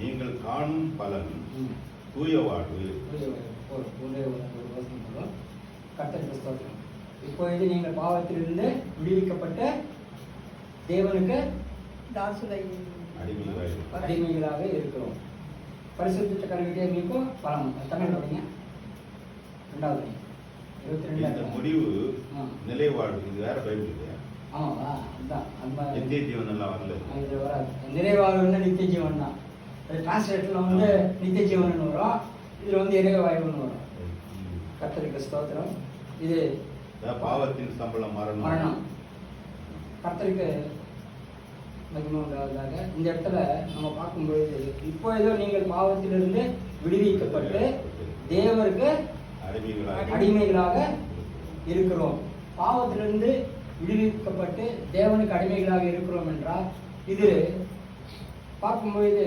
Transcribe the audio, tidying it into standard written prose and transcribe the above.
நீங்கள் காணும் பலன் தூய வாழ்வு. கர்த்தருக்கு ஸ்தோத்திரம். இப்பொழுது நீங்கள் பாவத்திலிருந்து விடுவிக்கப்பட்ட தேவனுக்கு அடிமைகளாக இருக்கிறோம். பரிசுத்த கல்விக்கே மீட்கும் பலம். தமிழ் படிங்க. 2வது 22. இந்த முடிவு நிலை வாழ்வு. இது வேற பைபிள் இல்லையா? ஆமாவா? அதுதான் நித்திய ஜீவன் எல்லாம் வரல. இது வராது. நிறைவாழ்வுன்னா நித்திய ஜீவன் தான். டிரான்ஸ்லேட்டர்ல வந்து நித்திய ஜீவன் வரும், இதுல வந்து இறைவாயுன்னு வரும். கர்த்தருக்கு ஸ்தோத்திரம். இது பாவத்தின் சம்பளம் மரணம். கர்த்தருக்கு மகிமை உண்டாவதாக. இந்த இடத்துல நம்ம பார்க்கும்பொழுது இப்பொழுதோ நீங்கள் பாவத்திலிருந்து விடுவிக்கப்பட்டு தேவருக்கு அடிமைகளாக இருக்கிறோம். பாவத்திலிருந்து விடுவிக்கப்பட்டு தேவனுக்கு அடிமைகளாக இருக்கிறோம் என்றால் இது பார்க்கும்பொழுது